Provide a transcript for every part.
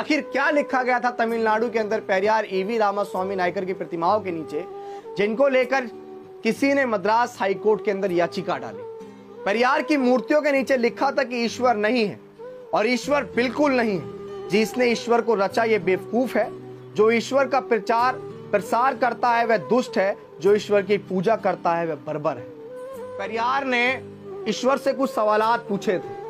आखिर क्या लिखा गया था तमिलनाडु के अंदर पेरियार ईवी रामास्वामी नायकर की प्रतिमाओं के नीचे, जिनको लेकर किसी ने मद्रास हाईकोर्ट के अंदर याचिका डाली। पेरियार की मूर्तियों के नीचे लिखा था कि ईश्वर नहीं है, और ईश्वर बिल्कुल नहीं है। जिसने ईश्वर को रचा ये बेवकूफ है, जो ईश्वर का प्रचार प्रसार करता है वह दुष्ट है, जो ईश्वर की पूजा करता है वह बर्बर है। पेरियार ने ईश्वर से कुछ सवालात पूछे थे,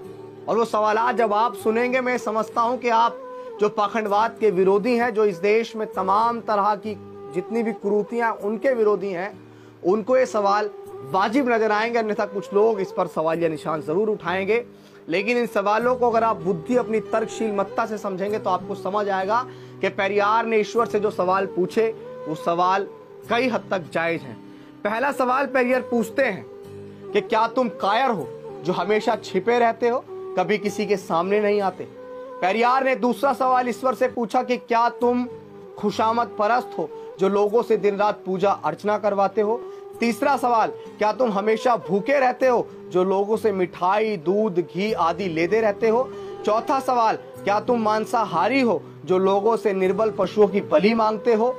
और वो सवालात जब आप सुनेंगे, मैं समझता हूं कि आप जो पाखंडवाद के विरोधी हैं, जो इस देश में तमाम तरह की जितनी भी कुरीतियां उनके विरोधी हैं, उनको ये सवाल वाजिब नजर आएंगे। अन्यथा कुछ लोग इस पर सवालिया निशान जरूर उठाएंगे, लेकिन इन सवालों को अगर आप बुद्धि अपनी तर्कशील मत्ता से समझेंगे तो आपको समझ आएगा कि पेरियार ने ईश्वर से जो सवाल पूछे वो सवाल कई हद तक जायज हैं। पहला सवाल पेरियार पूछते हैं कि क्या तुम कायर हो जो हमेशा छिपे रहते हो, कभी किसी के सामने नहीं आते। पेरियार ने दूसरा सवाल ईश्वर से पूछा कि क्या तुम खुशामद परस्त हो जो लोगों से दिन रात पूजा अर्चना करवाते हो। तीसरा सवाल, क्या तुम हमेशा भूखे रहते हो जो लोगों से मिठाई, दूध, घी आदि लेते रहते हो। चौथा सवाल, क्या तुम मांसाहारी हो जो लोगों से निर्बल पशुओं की बलि मांगते हो।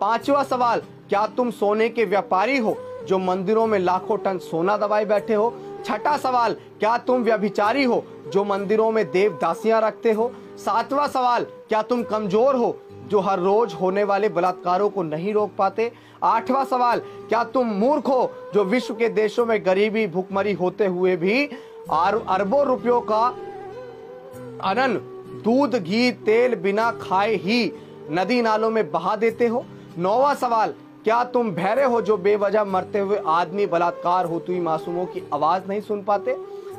पांचवा सवाल, क्या तुम सोने के व्यापारी हो जो मंदिरों में लाखों टन सोना दबाए बैठे हो। छठा सवाल, क्या तुम व्यभिचारी हो जो मंदिरों में देवदासियां रखते हो। सातवां सवाल, क्या तुम कमजोर हो जो हर रोज होने वाले बलात्कारों को नहीं रोक पाते। आठवां सवाल, क्या तुम मूर्ख हो जो विश्व के देशों में गरीबी भूखमरी होते हुए भी अरबों रुपयों का अनन दूध, घी, तेल बिना खाए ही नदी नालों में बहा देते हो। नौवां सवाल, क्या तुम बहरे हो जो बेवजह मरते हुए आदमी, बलात्कार होती हुई मासूमों की आवाज नहीं सुन पाते।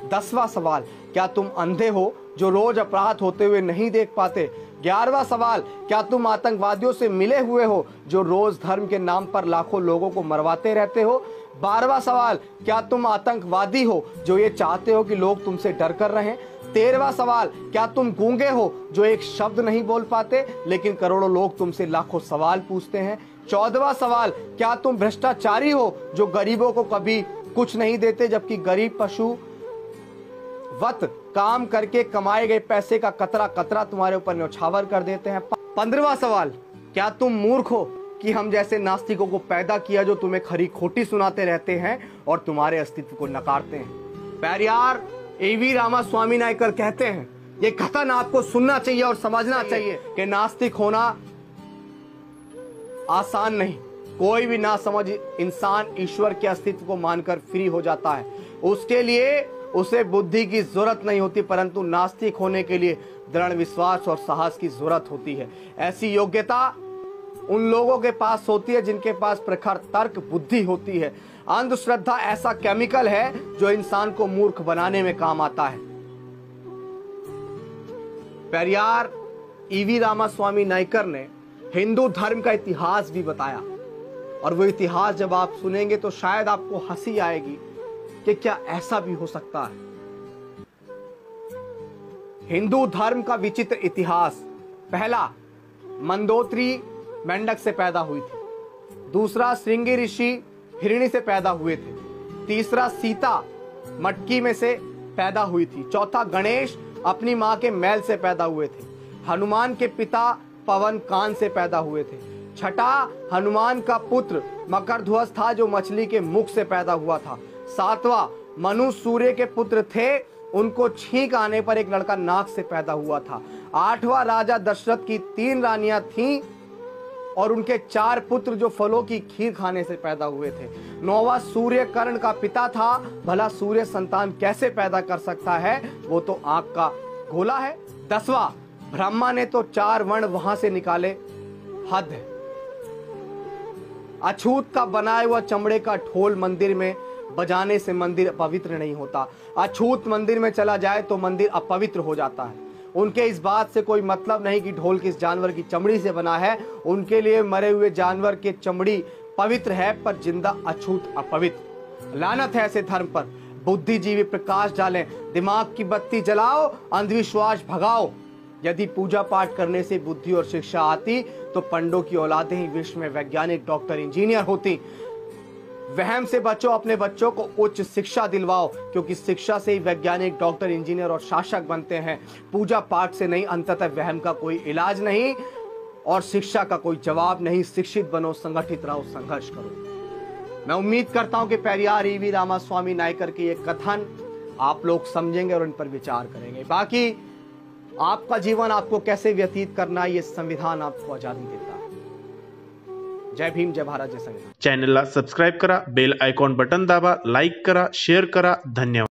10वां सवाल, क्या तुम अंधे हो जो रोज अपराध होते हुए नहीं देख पाते। 11वां सवाल, क्या तुम आतंकवादियों से मिले हुए हो जो रोज धर्म के नाम पर लाखों लोगों को मरवाते रहते हो। 12वां सवाल, क्या तुम आतंकवादी हो जो ये चाहते हो कि लोग तुमसे डर कर रहें। 13वां सवाल, क्या तुम गूंगे हो जो एक शब्द नहीं बोल पाते लेकिन करोड़ों लोग तुमसे लाखों सवाल पूछते हैं। 14वां सवाल, क्या तुम भ्रष्टाचारी हो जो गरीबों को कभी कुछ नहीं देते जबकि गरीब पशु वत काम करके कमाए गए पैसे का कतरा कतरा तुम्हारे ऊपर न्यौछावर कर देते हैं। 15वां सवाल, क्या तुम मूर्ख हो कि हम जैसे नास्तिकों को पैदा किया जो तुम्हें खरी खोटी सुनाते रहते हैं और तुम्हारे अस्तित्व को नकारते हैं। पेरियार ईवी रामास्वामी नायकर कहते हैं, ये कथन आपको सुनना चाहिए और समझना चाहिए कि नास्तिक होना आसान नहीं। कोई भी नासमझ इंसान ईश्वर के अस्तित्व को मानकर फ्री हो जाता है। उसके लिए उसे बुद्धि की जरूरत नहीं होती, परंतु नास्तिक होने के लिए दृढ़ विश्वास और साहस की जरूरत होती है। ऐसी योग्यता उन लोगों के पास होती है जिनके पास प्रखर तर्क बुद्धि होती है। अंधश्रद्धा ऐसा केमिकल है जो इंसान को मूर्ख बनाने में काम आता है। पेरियार ईवी रामास्वामी नायकर ने हिंदू धर्म का इतिहास भी बताया, और वो इतिहास जब आप सुनेंगे तो शायद आपको हंसी आएगी कि क्या ऐसा भी हो सकता है। हिंदू धर्म का विचित्र इतिहास। पहला, मंदोत्री मेंढक से पैदा हुई थी। दूसरा, श्रृंगी ऋषि हिरणी से पैदा हुए थे। तीसरा, सीता मटकी में से पैदा हुई थी। चौथा, गणेश अपनी मां के मैल से पैदा हुए थे। हनुमान के पिता पवन कान से पैदा हुए थे। छठा, हनुमान का पुत्र मकरध्वज था जो मछली के मुख से पैदा हुआ था। सातवां, मनु सूर्य के पुत्र थे, उनको छींक आने पर एक लड़का नाक से पैदा हुआ था। आठवां, राजा दशरथ की 3 रानियां थीं और उनके 4 पुत्र जो फलों की खीर खाने से पैदा हुए थे। 9वां, सूर्य कर्ण का पिता था। भला सूर्य संतान कैसे पैदा कर सकता है, वो तो आंख का गोला है। 10वां, ब्रह्मा ने तो 4 वर्ण वहां से निकाले, हद है। अछूत का बनाया हुआ चमड़े का ढोल मंदिर में बजाने से मंदिर अपवित्र नहीं होता। अछूत मंदिर में चला जाए तो मंदिर अपवित्र हो जाता है। उनके इस बात से कोई मतलब नहीं कि ढोल किस जानवर की चमड़ी से बना है। उनके लिए मरे हुए जानवर की चमड़ी पवित्र है पर जिंदा अछूत अपवित्र। लानत है ऐसे धर्म पर। बुद्धिजीवी प्रकाश डालें, दिमाग की बत्ती जलाओ, अंधविश्वास भगाओ। यदि पूजा पाठ करने से बुद्धि और शिक्षा आती तो पंडों की औलादें ही विश्व में वैज्ञानिक, डॉक्टर, इंजीनियर होती। वहम से बचो, अपने बच्चों को उच्च शिक्षा दिलवाओ, क्योंकि शिक्षा से ही वैज्ञानिक, डॉक्टर, इंजीनियर और शासक बनते हैं। पूजा पाठ से नहीं, अंततः वहम का कोई इलाज नहीं और शिक्षा का कोई जवाब नहीं। शिक्षित बनो, संगठित रहो, संघर्ष करो। मैं उम्मीद करता हूं कि पेरियार ईवी रामास्वामी नायकर के ये कथन आप लोग समझेंगे और इन पर विचार करेंगे। बाकी आपका जीवन आपको कैसे व्यतीत करना, ये संविधान आपको आजादी देता है। जय भीम, जय भारत, जय संविधान। चॅनलला सबस्क्राईब करा, बेल आयकॉन बटन दाबा, लाईक करा, शेअर करा. धन्यवाद.